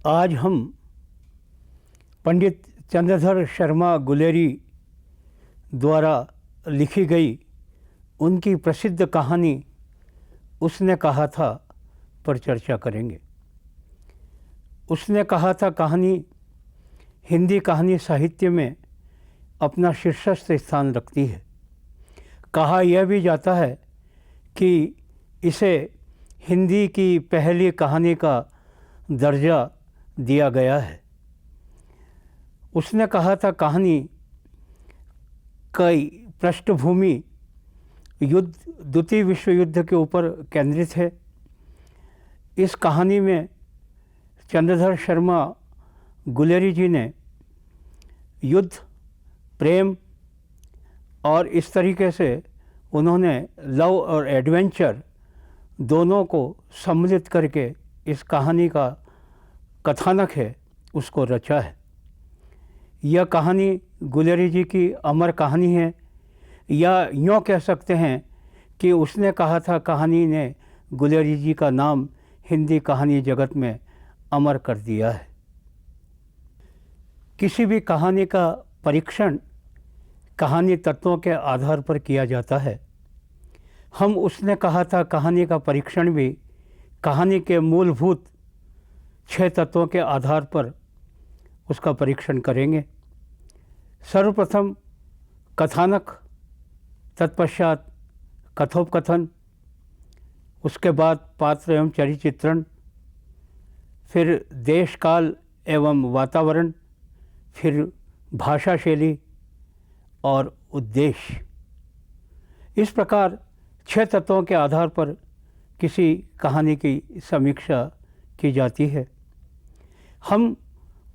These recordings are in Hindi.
आज हम पंडित चंद्रधर शर्मा गुलेरी द्वारा लिखी गई उनकी प्रसिद्ध कहानी उसने कहा था पर चर्चा करेंगे। उसने कहा था कहानी हिंदी कहानी साहित्य में अपना शीर्षस्थ स्थान रखती है। कहा यह भी जाता है कि इसे हिंदी की पहली कहानी का दर्जा दिया गया है। उसने कहा था कहानी कई पृष्ठभूमि द्वितीय विश्व युद्ध के ऊपर केंद्रित है। इस कहानी में चंद्रधर शर्मा गुलेरी जी ने युद्ध, प्रेम और इस तरीके से उन्होंने लव और एडवेंचर दोनों को सम्मिलित करके इस कहानी का कथानक है उसको रचा है। यह कहानी गुलेरी जी की अमर कहानी है, या यूँ कह सकते हैं कि उसने कहा था कहानी ने गुलेरी जी का नाम हिंदी कहानी जगत में अमर कर दिया है। किसी भी कहानी का परीक्षण कहानी तत्वों के आधार पर किया जाता है। हम उसने कहा था कहानी का परीक्षण भी कहानी के मूलभूत 6 तत्वों के आधार पर उसका परीक्षण करेंगे। सर्वप्रथम कथानक, तत्पश्चात कथोपकथन, उसके बाद पात्र एवं चरित्र चित्रण, फिर देश काल एवं वातावरण, फिर भाषा शैली और उद्देश्य। इस प्रकार 6 तत्वों के आधार पर किसी कहानी की समीक्षा की जाती है। हम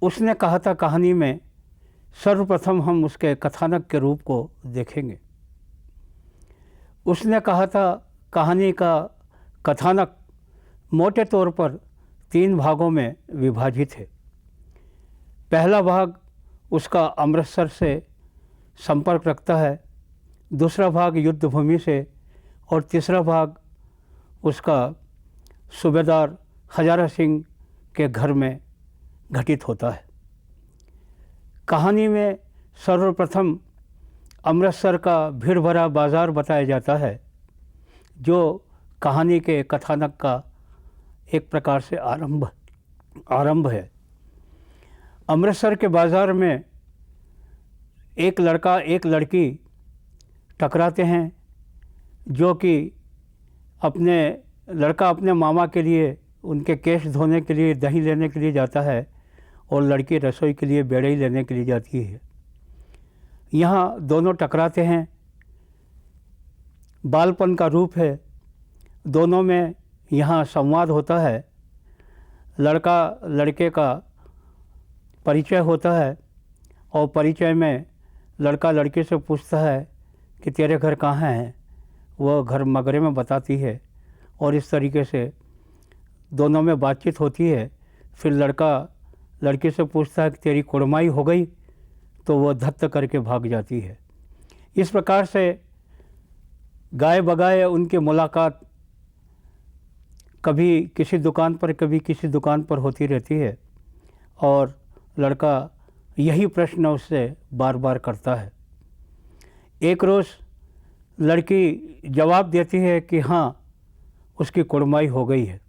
उसने कहा था कहानी में सर्वप्रथम हम उसके कथानक के रूप को देखेंगे। उसने कहा था कहानी का कथानक मोटे तौर पर 3 भागों में विभाजित है। पहला भाग उसका अमृतसर से संपर्क रखता है, दूसरा भाग युद्ध भूमि से, और तीसरा भाग उसका सूबेदार हजारा सिंह के घर में घटित होता है। कहानी में सर्वप्रथम अमृतसर का भीड़ भरा बाज़ार बताया जाता है, जो कहानी के कथानक का एक प्रकार से आरंभ है। अमृतसर के बाज़ार में एक लड़का एक लड़की टकराते हैं, जो कि लड़का अपने मामा के लिए उनके केश धोने के लिए दही लेने के लिए जाता है, और लड़की रसोई के लिए बेड़ई लेने के लिए जाती है। यहाँ दोनों टकराते हैं। बालपन का रूप है, दोनों में यहाँ संवाद होता है। लड़का लड़के का परिचय होता है, और परिचय में लड़का लड़की से पूछता है कि तेरे घर कहाँ है। वह घर मगरे में बताती है, और इस तरीके से दोनों में बातचीत होती है। फिर लड़का लड़की से पूछता है कि तेरी कुड़माई हो गई, तो वह धत्त करके भाग जाती है। इस प्रकार से गाए बगाए उनकी मुलाकात कभी किसी दुकान पर कभी किसी दुकान पर होती रहती है, और लड़का यही प्रश्न उससे बार बार करता है। एक रोज़ लड़की जवाब देती है कि हाँ, उसकी कुड़माई हो गई है।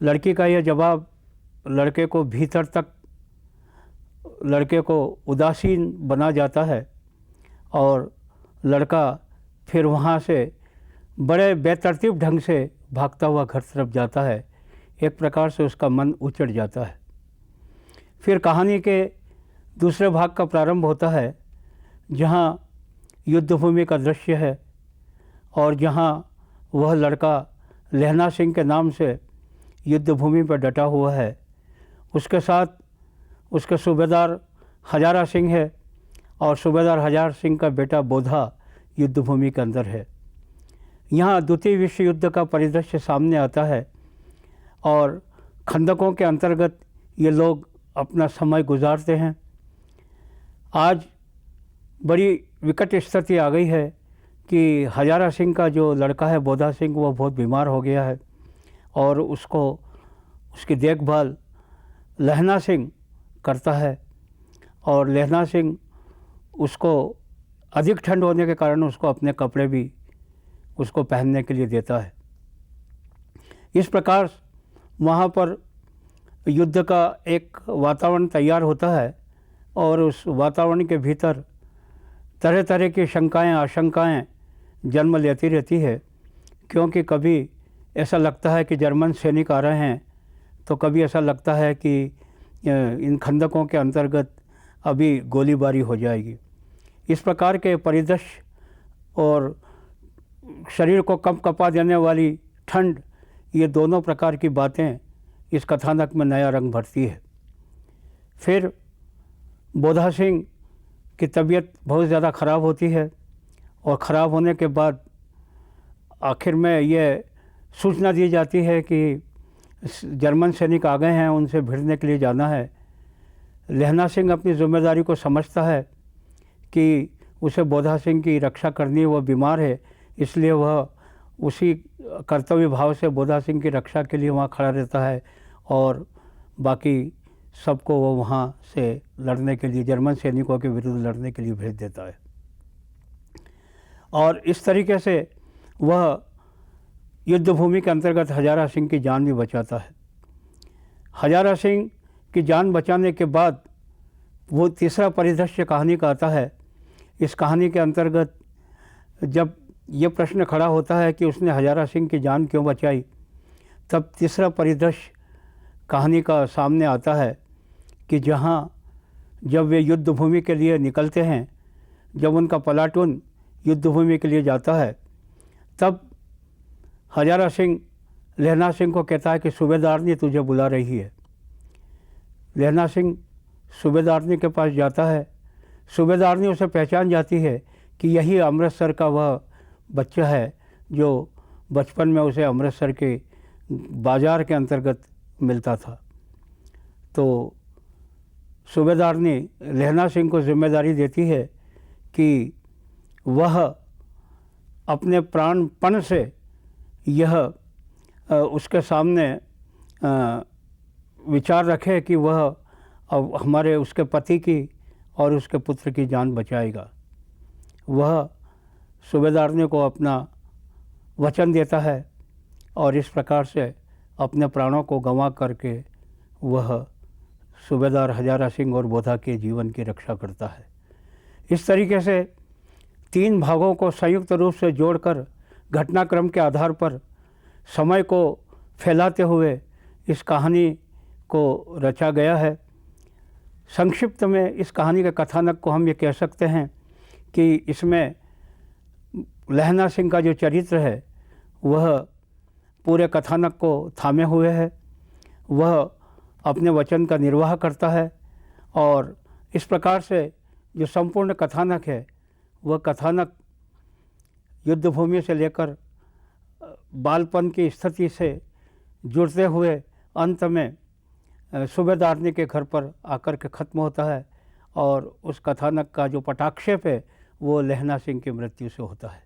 लड़की का यह जवाब लड़के को भीतर तक लड़के को उदासीन बना जाता है, और लड़का फिर वहाँ से बड़े बेतरतीब ढंग से भागता हुआ घर तरफ जाता है। एक प्रकार से उसका मन उचट जाता है। फिर कहानी के दूसरे भाग का प्रारंभ होता है, जहाँ युद्धभूमि का दृश्य है, और जहाँ वह लड़का लहना सिंह के नाम से युद्धभूमि पर डटा हुआ है। उसके साथ उसके सूबेदार हजारा सिंह है, और सूबेदार हजारा सिंह का बेटा बोधा युद्धभूमि के अंदर है। यहाँ द्वितीय विश्व युद्ध का परिदृश्य सामने आता है, और खंदकों के अंतर्गत ये लोग अपना समय गुजारते हैं। आज बड़ी विकट स्थिति आ गई है कि हजारा सिंह का जो लड़का है बोधा सिंह, वो बहुत बीमार हो गया है, और उसको उसकी देखभाल लहना सिंह करता है और लहना सिंह उसको अधिक ठंड होने के कारण उसको अपने कपड़े भी उसको पहनने के लिए देता है। इस प्रकार वहाँ पर युद्ध का एक वातावरण तैयार होता है और उस वातावरण के भीतर तरह तरह की शंकाएं आशंकाएं जन्म लेती रहती है, क्योंकि कभी ऐसा लगता है कि जर्मन सैनिक आ रहे हैं, तो कभी ऐसा लगता है कि इन खंदकों के अंतर्गत अभी गोलीबारी हो जाएगी। इस प्रकार के परिदृश्य और शरीर को कंपा देने वाली ठंड, ये दोनों प्रकार की बातें इस कथानक में नया रंग भरती है। फिर बोधा सिंह की तबीयत बहुत ज़्यादा ख़राब होती है और ख़राब होने के बाद आखिर में ये सूचना दी जाती है कि जर्मन सैनिक आ गए हैं, उनसे भिड़ने के लिए जाना है। लहना सिंह अपनी जिम्मेदारी को समझता है कि उसे बोधा सिंह की रक्षा करनी है, वह बीमार है, इसलिए वह उसी कर्तव्य भाव से बोधा सिंह की रक्षा के लिए वहाँ खड़ा रहता है और बाकी सबको वो वहाँ से लड़ने के लिए, जर्मन सैनिकों के विरुद्ध लड़ने के लिए भेज देता है। और इस तरीके से वह युद्ध भूमि के अंतर्गत हजारा सिंह की जान भी बचाता है। हजारा सिंह की जान बचाने के बाद वो तीसरा परिदृश्य कहानी का आता है। इस कहानी के अंतर्गत जब ये प्रश्न खड़ा होता है कि उसने हजारा सिंह की जान क्यों बचाई, तब तीसरा परिदृश्य कहानी का सामने आता है कि जहाँ जब वे युद्ध भूमि के लिए निकलते हैं, जब उनका प्लाटून युद्ध भूमि के लिए जाता है, तब हजारा सिंह लहना सिंह को कहता है कि सूबेदारनी तुझे बुला रही है। लहना सिंह सूबेदारनी के पास जाता है। सूबेदारनी उसे पहचान जाती है कि यही अमृतसर का वह बच्चा है जो बचपन में उसे अमृतसर के बाज़ार के अंतर्गत मिलता था। तो सूबेदारनी लहना सिंह को जिम्मेदारी देती है कि वह अपने प्राणपण से यह उसके सामने विचार रखे कि वह अब हमारे उसके पति की और उसके पुत्र की जान बचाएगा। वह सूबेदारनी को अपना वचन देता है और इस प्रकार से अपने प्राणों को गंवा करके वह सूबेदार हजारा सिंह और बोधा के जीवन की रक्षा करता है। इस तरीके से तीन भागों को संयुक्त रूप से जोड़कर घटनाक्रम के आधार पर समय को फैलाते हुए इस कहानी को रचा गया है। संक्षिप्त में इस कहानी के कथानक को हम ये कह सकते हैं कि इसमें लहना सिंह का जो चरित्र है वह पूरे कथानक को थामे हुए है। वह अपने वचन का निर्वाह करता है और इस प्रकार से जो संपूर्ण कथानक है वह कथानक युद्ध भूमि से लेकर बालपन की स्थिति से जुड़ते हुए अंत में सूबेदारनी के घर पर आकर के ख़त्म होता है और उस कथानक का जो पटाक्षेप है वो लहना सिंह की मृत्यु से होता है।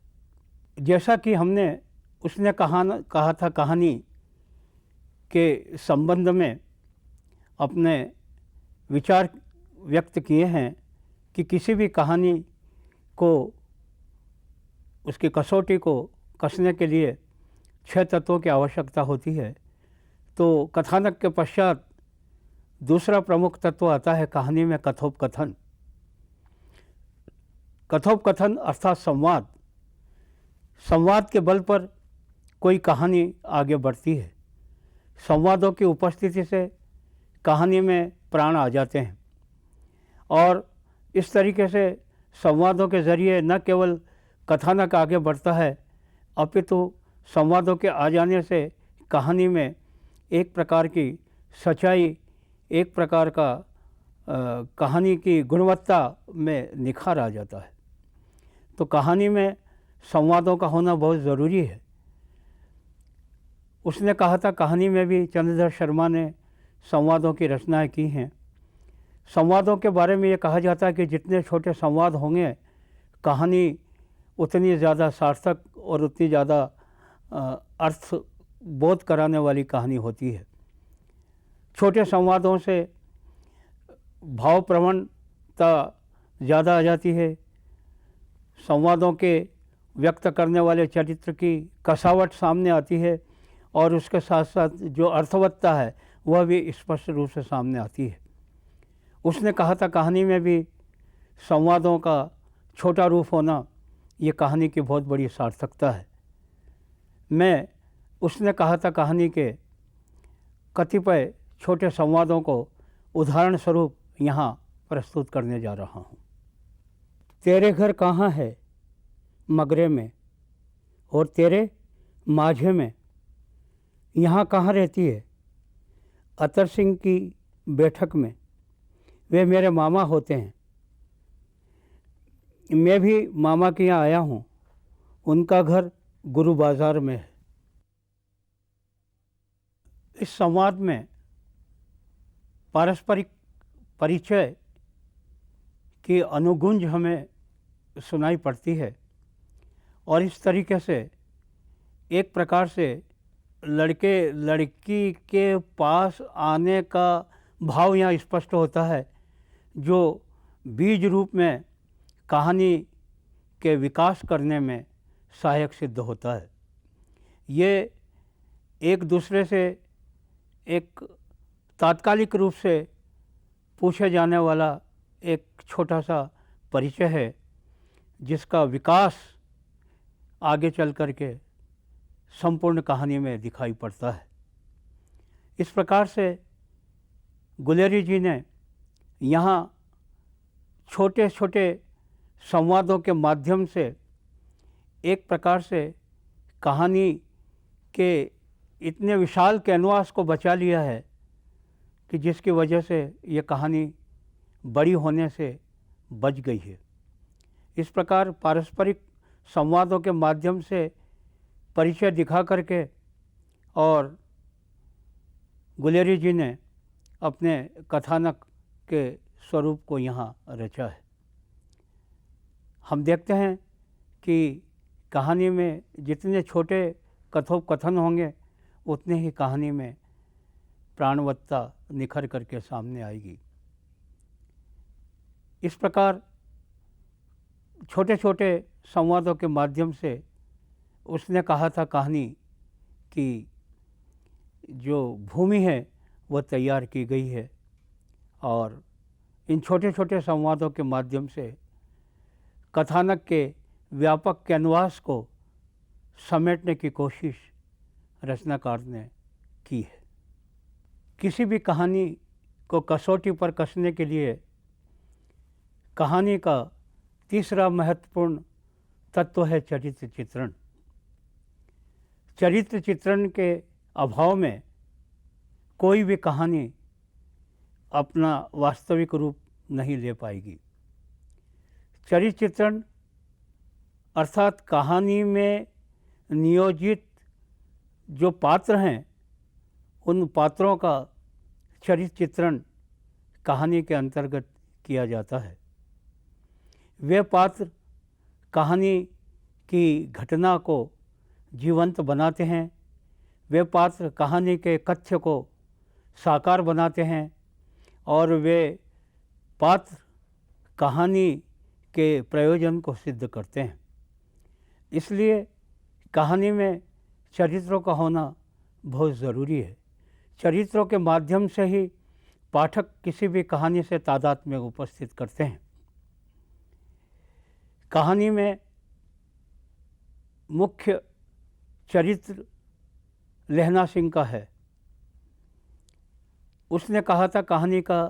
जैसा कि हमने उसने कहा था कहानी के संबंध में अपने विचार व्यक्त किए हैं कि किसी भी कहानी को उसकी कसौटी को कसने के लिए 6 तत्वों की आवश्यकता होती है। तो कथानक के पश्चात दूसरा प्रमुख तत्व आता है कहानी में कथोपकथन। कथोपकथन अर्थात संवाद। संवाद के बल पर कोई कहानी आगे बढ़ती है। संवादों की उपस्थिति से कहानी में प्राण आ जाते हैं और इस तरीके से संवादों के ज़रिए न केवल कथानक आगे बढ़ता है अपितु संवादों के आ जाने से कहानी में एक प्रकार की सच्चाई, एक प्रकार का कहानी की गुणवत्ता में निखार आ जाता है। तो कहानी में संवादों का होना बहुत ज़रूरी है। उसने कहा था कहानी में भी चंद्रधर शर्मा ने संवादों की रचनाएं की हैं। संवादों के बारे में ये कहा जाता है कि जितने छोटे संवाद होंगे कहानी उतनी ज़्यादा सार्थक और उतनी ज़्यादा अर्थ बोध कराने वाली कहानी होती है। छोटे संवादों से भाव प्रवणता ज़्यादा आ जाती है। संवादों के व्यक्त करने वाले चरित्र की कसावट सामने आती है और उसके साथ साथ जो अर्थवत्ता है वह भी स्पष्ट रूप से सामने आती है। उसने कहा था कहानी में भी संवादों का छोटा रूप होना ये कहानी की बहुत बड़ी सार्थकता है। मैं उसने कहा था कहानी के कतिपय छोटे संवादों को उदाहरण स्वरूप यहाँ प्रस्तुत करने जा रहा हूँ। तेरे घर कहाँ है मगरे में, और तेरे माझे में यहाँ कहाँ रहती है अतर सिंह की बैठक में, वे मेरे मामा होते हैं। मैं भी मामा के यहाँ आया हूँ, उनका घर गुरु बाज़ार में है। इस संवाद में पारस्परिक परिचय की अनुगुंज हमें सुनाई पड़ती है और इस तरीके से एक प्रकार से लड़के लड़की के पास आने का भाव यहाँ स्पष्ट होता है, जो बीज रूप में कहानी के विकास करने में सहायक सिद्ध होता है। ये एक दूसरे से एक तात्कालिक रूप से पूछे जाने वाला एक छोटा सा परिचय है, जिसका विकास आगे चल कर के संपूर्ण कहानी में दिखाई पड़ता है। इस प्रकार से गुलेरी जी ने यहाँ छोटे छोटे संवादों के माध्यम से एक प्रकार से कहानी के इतने विशाल कैनवास को बचा लिया है कि जिसकी वजह से ये कहानी बड़ी होने से बच गई है। इस प्रकार पारस्परिक संवादों के माध्यम से परिचय दिखा करके और गुलेरी जी ने अपने कथानक के स्वरूप को यहाँ रचा है। हम देखते हैं कि कहानी में जितने छोटे कथोपकथन होंगे उतने ही कहानी में प्राणवत्ता निखर करके सामने आएगी। इस प्रकार छोटे छोटे संवादों के माध्यम से उसने कहा था कहानी की जो भूमि है वह तैयार की गई है और इन छोटे छोटे संवादों के माध्यम से कथानक के व्यापक कैनवास को समेटने की कोशिश रचनाकार ने की है। किसी भी कहानी को कसौटी पर कसने के लिए कहानी का तीसरा महत्वपूर्ण तत्व है चरित्र चित्रण। चरित्र चित्रण के अभाव में कोई भी कहानी अपना वास्तविक रूप नहीं ले पाएगी। चरित्र चित्रण अर्थात कहानी में नियोजित जो पात्र हैं उन पात्रों का चरित्र चित्रण कहानी के अंतर्गत किया जाता है। वे पात्र कहानी की घटना को जीवंत बनाते हैं, वे पात्र कहानी के कथ्य को साकार बनाते हैं और वे पात्र कहानी के प्रयोजन को सिद्ध करते हैं। इसलिए कहानी में चरित्रों का होना बहुत ज़रूरी है। चरित्रों के माध्यम से ही पाठक किसी भी कहानी से तादाद में उपस्थित करते हैं। कहानी में मुख्य चरित्र लहना सिंह का है। उसने कहा था कहानी का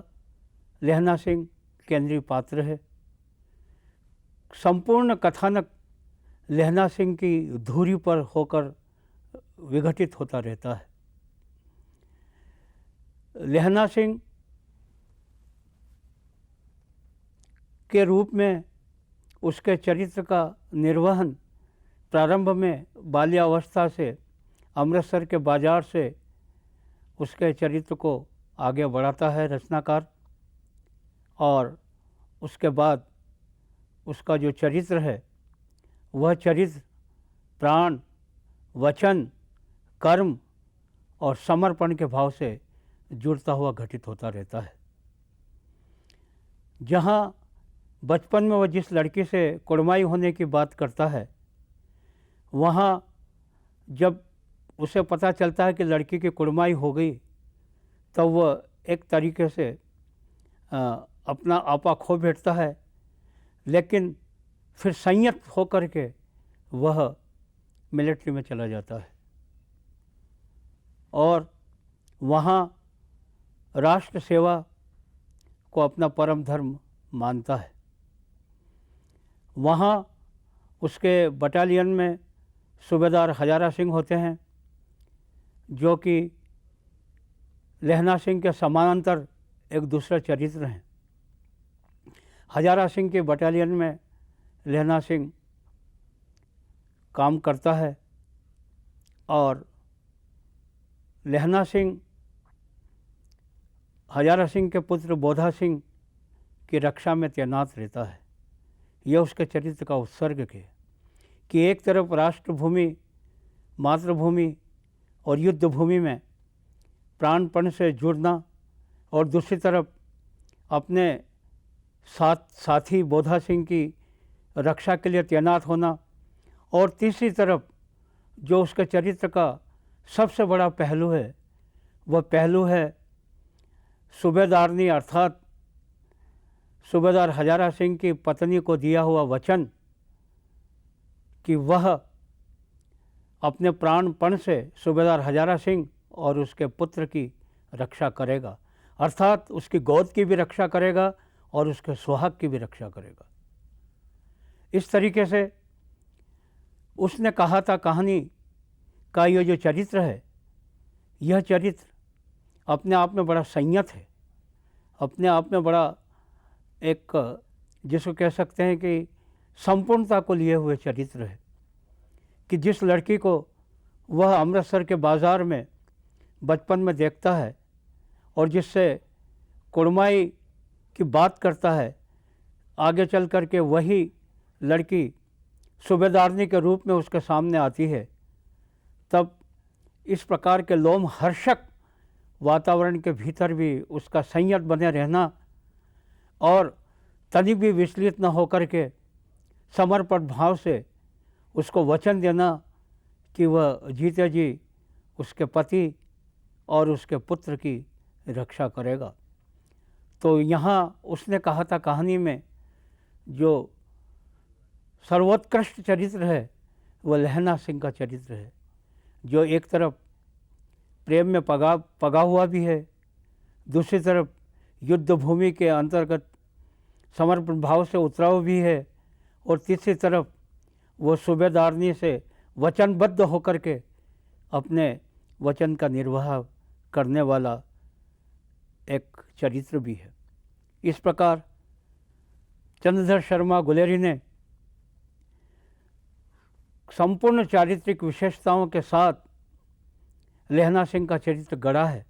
लहना सिंह केंद्रीय पात्र है। संपूर्ण कथानक लहना सिंह की धुरी पर होकर विघटित होता रहता है। लहना सिंह के रूप में उसके चरित्र का निर्वहन प्रारंभ में बाल्यावस्था से अमृतसर के बाजार से उसके चरित्र को आगे बढ़ाता है रचनाकार और उसके बाद उसका जो चरित्र है वह चरित्र प्राण, वचन, कर्म और समर्पण के भाव से जुड़ता हुआ घटित होता रहता है। जहाँ बचपन में वह जिस लड़की से कुड़माई होने की बात करता है, वहाँ जब उसे पता चलता है कि लड़की की कुड़माई हो गई, तब वह एक तरीके से अपना आपा खो बैठता है, लेकिन फिर संयत होकर के वह मिलिट्री में चला जाता है और वहाँ राष्ट्र सेवा को अपना परम धर्म मानता है। वहाँ उसके बटालियन में सूबेदार हजारा सिंह होते हैं, जो कि लहना सिंह के समानांतर एक दूसरा चरित्र हैं। हजारा सिंह के बटालियन में लहना सिंह काम करता है और लहना सिंह हजारा सिंह के पुत्र बोधा सिंह की रक्षा में तैनात रहता है। यह उसके चरित्र का उत्सर्ग है कि एक तरफ राष्ट्रभूमि, मातृभूमि और युद्ध भूमि में प्राणपण से जुड़ना और दूसरी तरफ अपने साथी बोधा सिंह की रक्षा के लिए तैनात होना, और तीसरी तरफ जो उसके चरित्र का सबसे बड़ा पहलू है, वह पहलू है सूबेदारनी अर्थात सूबेदार हजारा सिंह की पत्नी को दिया हुआ वचन कि वह अपने प्राणपण से सूबेदार हजारा सिंह और उसके पुत्र की रक्षा करेगा, अर्थात उसकी गोद की भी रक्षा करेगा और उसके सुहाग की भी रक्षा करेगा। इस तरीके से उसने कहा था कहानी का ये जो चरित्र है, यह चरित्र अपने आप में बड़ा संयत है, अपने आप में बड़ा एक जिसको कह सकते हैं कि संपूर्णता को लिए हुए चरित्र है कि जिस लड़की को वह अमृतसर के बाज़ार में बचपन में देखता है और जिससे कुड़माई की बात करता है, आगे चल कर के वही लड़की सूबेदारनी के रूप में उसके सामने आती है, तब इस प्रकार के लोमहर्षक वातावरण के भीतर भी उसका संयत बने रहना और तनिक भी विचलित न होकर के समर्पण भाव से उसको वचन देना कि वह जीते जी उसके पति और उसके पुत्र की रक्षा करेगा। तो यहाँ उसने कहा था कहानी में जो सर्वोत्कृष्ट चरित्र है वह लहना सिंह का चरित्र है, जो एक तरफ प्रेम में पगा हुआ भी है, दूसरी तरफ युद्ध भूमि के अंतर्गत समर्पण भाव से उतरा हुआ भी है, और तीसरी तरफ वो सूबेदारनी से वचनबद्ध होकर के अपने वचन का निर्वाह करने वाला एक चरित्र भी है। इस प्रकार चंद्रधर शर्मा गुलेरी ने संपूर्ण चारित्रिक विशेषताओं के साथ लहना सिंह का चरित्र गढ़ा है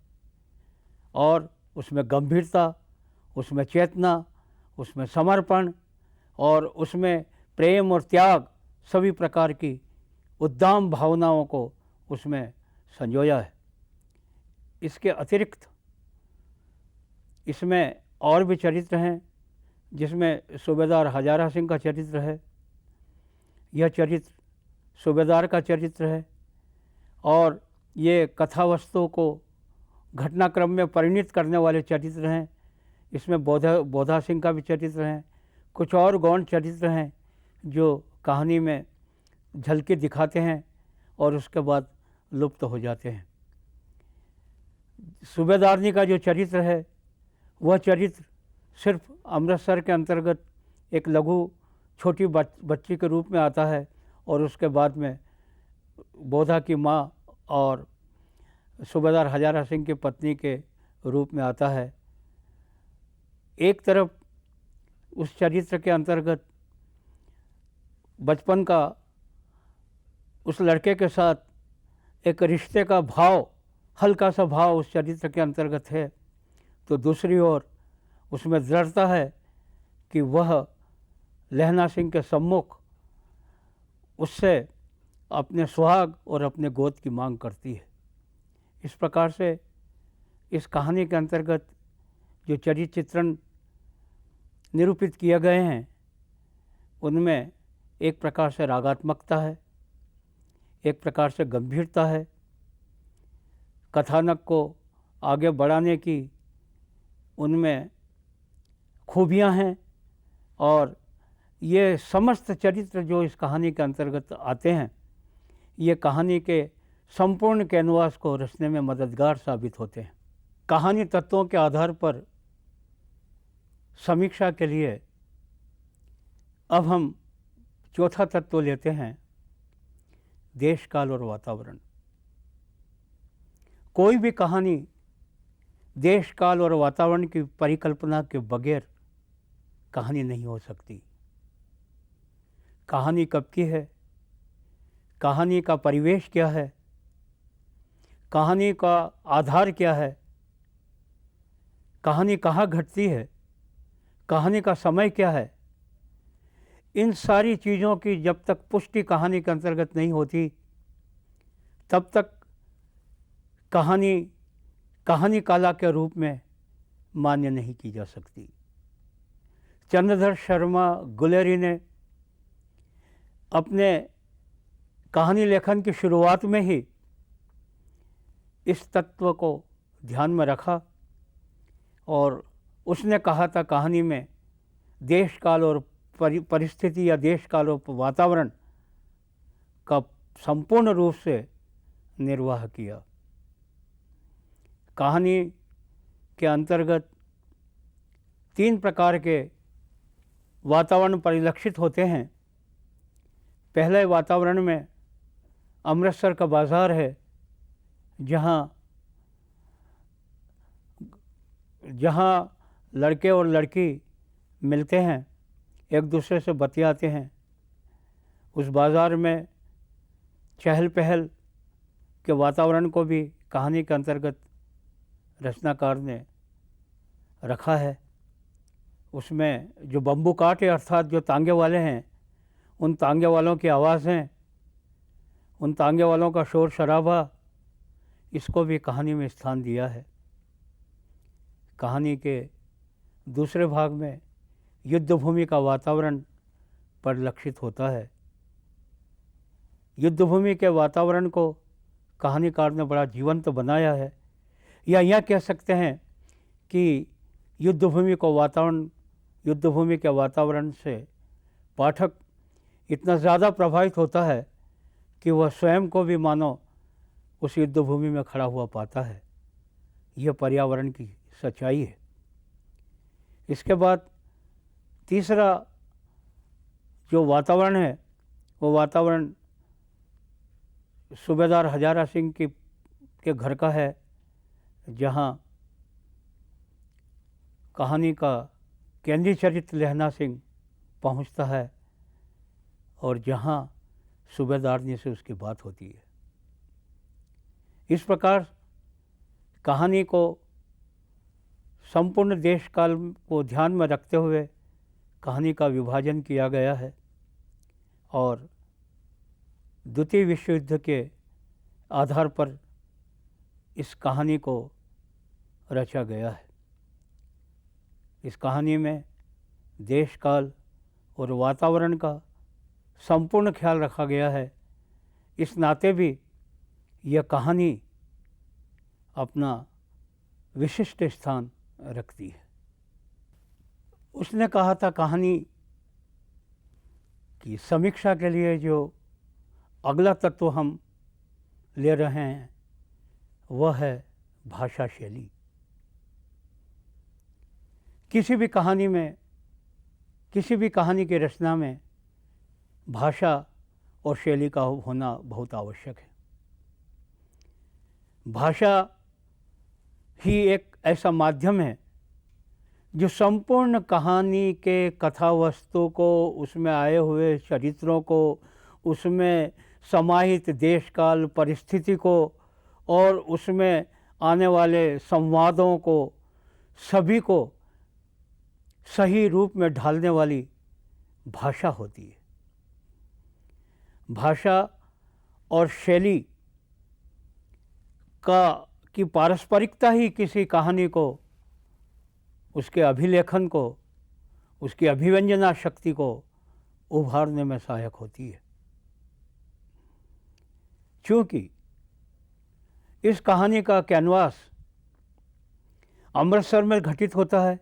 और उसमें गंभीरता, उसमें चेतना, उसमें समर्पण और उसमें प्रेम और त्याग सभी प्रकार की उद्दाम भावनाओं को उसमें संजोया है। इसके अतिरिक्त इसमें और भी चरित्र हैं, जिसमें सूबेदार हजारा सिंह का चरित्र है। यह चरित्र सूबेदार का चरित्र है और ये कथा वस्तु को घटनाक्रम में परिणित करने वाले चरित्र हैं। इसमें बोधा सिंह का भी चरित्र है, कुछ और गौण चरित्र हैं जो कहानी में झलकी दिखाते हैं और उसके बाद लुप्त हो जाते हैं। सूबेदारनी का जो चरित्र है वह चरित्र सिर्फ अमृतसर के अंतर्गत एक लघु छोटी बच्ची के रूप में आता है और उसके बाद में बोधा की माँ और सूबेदार हजारा सिंह की पत्नी के रूप में आता है। एक तरफ उस चरित्र के अंतर्गत बचपन का उस लड़के के साथ एक रिश्ते का भाव, हल्का सा भाव उस चरित्र के अंतर्गत है, तो दूसरी ओर उसमें दृढ़ता है कि वह लहना सिंह के सम्मुख उससे अपने सुहाग और अपने गोद की मांग करती है। इस प्रकार से इस कहानी के अंतर्गत जो चरित्र चित्रण निरूपित किए गए हैं उनमें एक प्रकार से रागात्मकता है, एक प्रकार से गंभीरता है, कथानक को आगे बढ़ाने की उनमें खूबियां हैं और ये समस्त चरित्र जो इस कहानी के अंतर्गत आते हैं ये कहानी के संपूर्ण कैनवास को रचने में मददगार साबित होते हैं। कहानी तत्वों के आधार पर समीक्षा के लिए अब हम चौथा तत्व लेते हैं, देश काल और वातावरण। कोई भी कहानी देश काल और वातावरण की परिकल्पना के बगैर कहानी नहीं हो सकती। कहानी कब की है, कहानी का परिवेश क्या है, कहानी का आधार क्या है, कहानी कहाँ घटती है, कहानी का समय क्या है, इन सारी चीज़ों की जब तक पुष्टि कहानी के अंतर्गत नहीं होती तब तक कहानी काला के रूप में मान्य नहीं की जा सकती। चंद्रधर शर्मा गुलेरी ने अपने कहानी लेखन की शुरुआत में ही इस तत्व को ध्यान में रखा और उसने कहा था कहानी में देश काल और परिस्थिति या देश काल और वातावरण का संपूर्ण रूप से निर्वाह किया। कहानी के अंतर्गत 3 प्रकार के वातावरण परिलक्षित होते हैं। पहले वातावरण में अमृतसर का बाज़ार है जहाँ लड़के और लड़की मिलते हैं, एक दूसरे से बतियाते हैं। उस बाज़ार में चहल पहल के वातावरण को भी कहानी के अंतर्गत रचनाकार ने रखा है। उसमें जो बम्बू काट है अर्थात जो तांगे वाले हैं, उन तांगे वालों की आवाज़ें, उन तांगे वालों का शोर शराबा, इसको भी कहानी में स्थान दिया है। कहानी के दूसरे भाग में युद्धभूमि का वातावरण परिलक्षित होता है। युद्धभूमि के वातावरण को कहानीकार ने बड़ा जीवंत बनाया है, या यह कह सकते हैं कि युद्धभूमि के वातावरण से पाठक इतना ज़्यादा प्रभावित होता है कि वह स्वयं को भी मानो उस युद्धभूमि में खड़ा हुआ पाता है। यह पर्यावरण की सच्चाई है। इसके बाद तीसरा जो वातावरण है वो वातावरण सूबेदार हजारा सिंह के घर का है, जहाँ कहानी का केंद्रीय चरित्र लहना सिंह पहुँचता है और जहाँ सूबेदारनी से उसकी बात होती है। इस प्रकार कहानी को संपूर्ण देश काल को ध्यान में रखते हुए कहानी का विभाजन किया गया है और द्वितीय विश्व युद्ध के आधार पर इस कहानी को रचा गया है। इस कहानी में देश काल और वातावरण का संपूर्ण ख्याल रखा गया है। इस नाते भी यह कहानी अपना विशिष्ट स्थान रखती है। उसने कहा था कहानी की समीक्षा के लिए जो अगला तत्व हम ले रहे हैं वह है भाषा शैली। किसी भी कहानी की रचना में भाषा और शैली का होना बहुत आवश्यक है। भाषा ही एक ऐसा माध्यम है जो संपूर्ण कहानी के कथा वस्तु को, उसमें आए हुए चरित्रों को, उसमें समाहित देश काल परिस्थिति को और उसमें आने वाले संवादों को, सभी को सही रूप में ढालने वाली भाषा होती है। भाषा और शैली का की पारस्परिकता ही किसी कहानी को, उसके अभिलेखन को, उसकी अभिव्यंजना शक्ति को उभारने में सहायक होती है। क्योंकि इस कहानी का कैनवास अमृतसर में घटित होता है,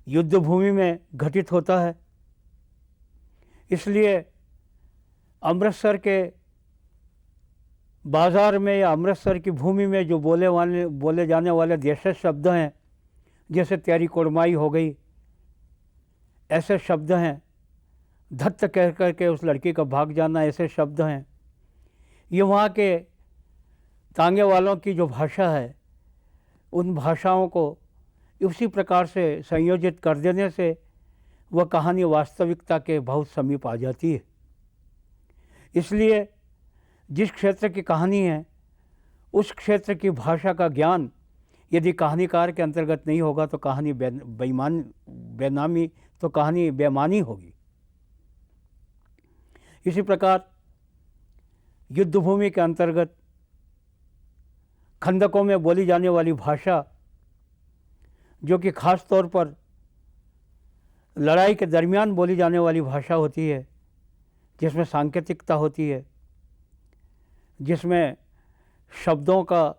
युद्ध भूमि में घटित होता है, इसलिए अमृतसर के बाज़ार में या अमृतसर की भूमि में जो बोले जाने वाले देशज शब्द हैं, जैसे तेरी कुड़माई हो गई, ऐसे शब्द हैं, धत्त कह कर के उस लड़की का भाग जाना, ऐसे शब्द हैं। ये वहाँ के तांगे वालों की जो भाषा है, उन भाषाओं को उसी प्रकार से संयोजित कर देने से वह कहानी वास्तविकता के बहुत समीप आ जाती है। इसलिए जिस क्षेत्र की कहानी है, उस क्षेत्र की भाषा का ज्ञान यदि कहानीकार के अंतर्गत नहीं होगा तो कहानी बेनामी, तो कहानी बेमानी होगी। इसी प्रकार युद्ध भूमि के अंतर्गत खंदकों में बोली जाने वाली भाषा, जो कि खास तौर पर लड़ाई के दरमियान बोली जाने वाली भाषा होती है, जिसमें सांकेतिकता होती है, जिसमें शब्दों का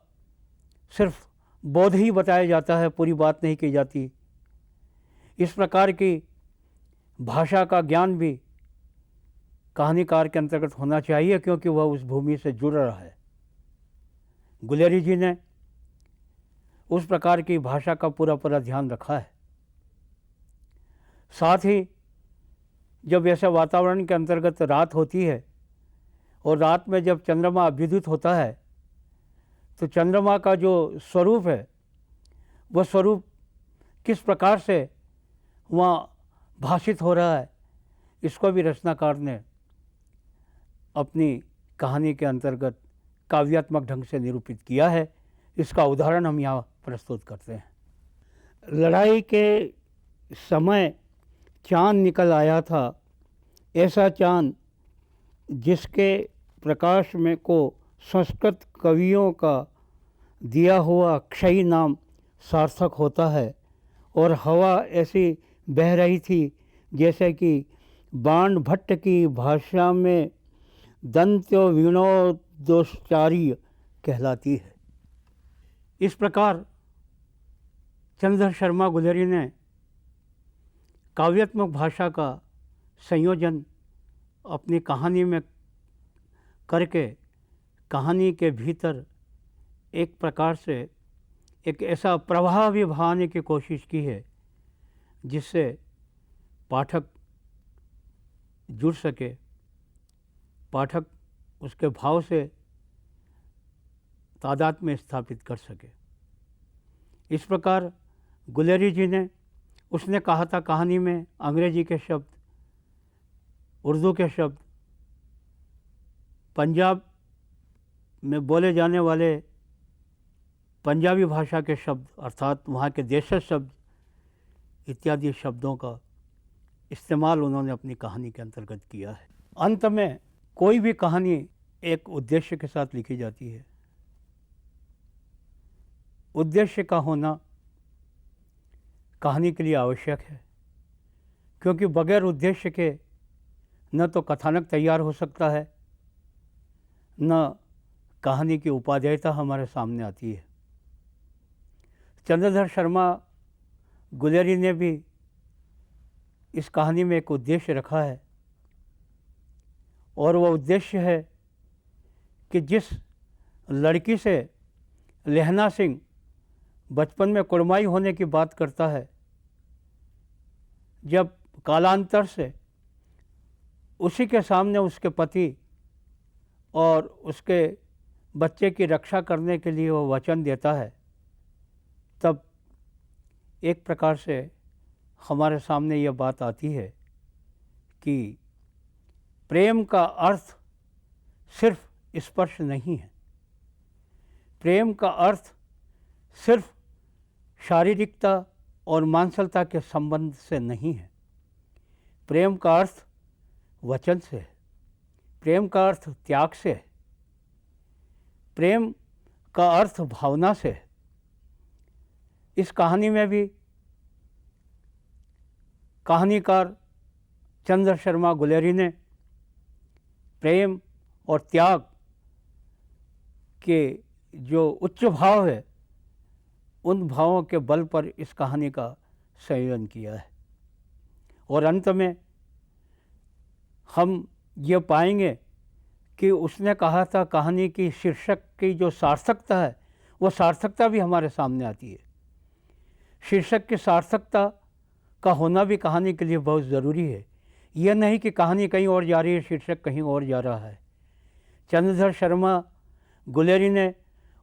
सिर्फ बोध ही बताया जाता है, पूरी बात नहीं की जाती। इस प्रकार की भाषा का ज्ञान भी कहानीकार के अंतर्गत होना चाहिए, क्योंकि वह उस भूमि से जुड़ रहा है। गुलेरी जी ने उस प्रकार की भाषा का पूरा ध्यान रखा है। साथ ही जब ऐसे वातावरण के अंतर्गत रात होती है और रात में जब चंद्रमा अभ्युदित होता है, तो चंद्रमा का जो स्वरूप है, वह स्वरूप किस प्रकार से वहाँ भाषित हो रहा है, इसको भी रचनाकार ने अपनी कहानी के अंतर्गत काव्यात्मक ढंग से निरूपित किया है। इसका उदाहरण हम यहाँ प्रस्तुत करते हैं। लड़ाई के समय चाँद निकल आया था, ऐसा चाँद जिसके प्रकाश में को संस्कृत कवियों का दिया हुआ क्षयी नाम सार्थक होता है, और हवा ऐसी बह रही थी जैसे कि बाण भट्ट की भाषा में दंत्यो विनोदोश्चार्य कहलाती है। इस प्रकार चंद्रधर शर्मा गुलेरी ने काव्यात्मक भाषा का संयोजन अपनी कहानी में करके कहानी के भीतर एक प्रकार से एक ऐसा प्रवाह भी बहाने की कोशिश की है जिससे पाठक जुड़ सके, पाठक उसके भाव से तादाद में स्थापित कर सके। इस प्रकार गुलेरी जी ने, उसने कहा था कहानी में अंग्रेजी के शब्द, उर्दू के शब्द, पंजाब में बोले जाने वाले पंजाबी भाषा के शब्द अर्थात वहाँ के देशज शब्द इत्यादि शब्दों का इस्तेमाल उन्होंने अपनी कहानी के अंतर्गत किया है। अंत में कोई भी कहानी एक उद्देश्य के साथ लिखी जाती है। उद्देश्य का होना कहानी के लिए आवश्यक है, क्योंकि बगैर उद्देश्य के न तो कथानक तैयार हो सकता है, न कहानी की उपादेयता हमारे सामने आती है। चंद्रधर शर्मा गुलेरी ने भी इस कहानी में एक उद्देश्य रखा है, और वह उद्देश्य है कि जिस लड़की से लहना सिंह बचपन में कुड़माई होने की बात करता है, जब कालांतर से उसी के सामने उसके पति और उसके बच्चे की रक्षा करने के लिए वो वचन देता है, तब एक प्रकार से हमारे सामने ये बात आती है कि प्रेम का अर्थ सिर्फ स्पर्श नहीं है, प्रेम का अर्थ सिर्फ शारीरिकता और मांसलता के संबंध से नहीं है। प्रेम का अर्थ वचन से है, प्रेम का अर्थ त्याग से है, प्रेम का अर्थ भावना से है। इस कहानी में भी कहानीकार चंद्र शर्मा गुलेरी ने प्रेम और त्याग के जो उच्च भाव है, उन भावों के बल पर इस कहानी का संयोजन किया है। और अंत में हम ये पाएंगे कि उसने कहा था कहानी की शीर्षक की जो सार्थकता है, वो सार्थकता भी हमारे सामने आती है। शीर्षक की सार्थकता का होना भी कहानी के लिए बहुत ज़रूरी है। यह नहीं कि कहानी कहीं और जा रही है, शीर्षक कहीं और जा रहा है। चंद्रधर शर्मा गुलेरी ने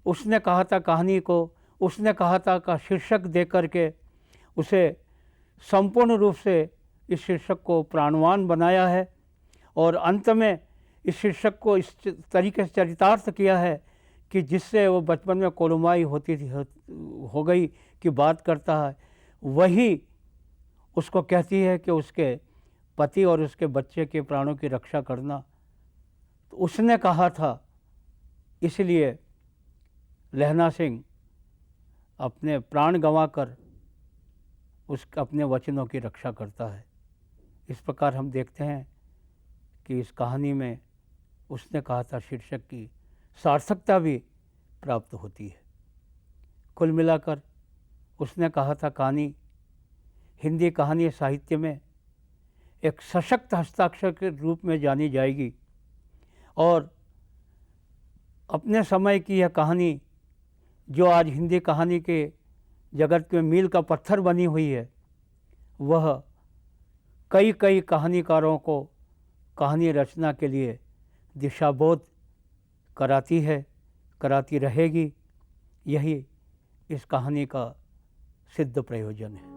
उसने कहा था कहानी को, उसने कहा था का शीर्षक दे करके उसे संपूर्ण रूप से इस शीर्षक को प्राणवान बनाया है और अंत में इस शीर्षक को इस तरीके से चरितार्थ किया है कि जिससे वो बचपन में कोलुमाई होती थी हो गई कि बात करता है, वही उसको कहती है कि उसके पति और उसके बच्चे के प्राणों की रक्षा करना। तो उसने कहा था, इसलिए लहना सिंह अपने प्राण गंवाकर अपने वचनों की रक्षा करता है। इस प्रकार हम देखते हैं कि इस कहानी में उसने कहा था शीर्षक की सार्थकता भी प्राप्त होती है। कुल मिलाकर उसने कहा था कहानी हिंदी कहानी साहित्य में एक सशक्त हस्ताक्षर के रूप में जानी जाएगी और अपने समय की यह कहानी जो आज हिंदी कहानी के जगत में मील का पत्थर बनी हुई है, वह कई कई कहानीकारों को कहानी रचना के लिए दिशाबोध कराती है, कराती रहेगी। यही इस कहानी का सिद्ध प्रयोजन है।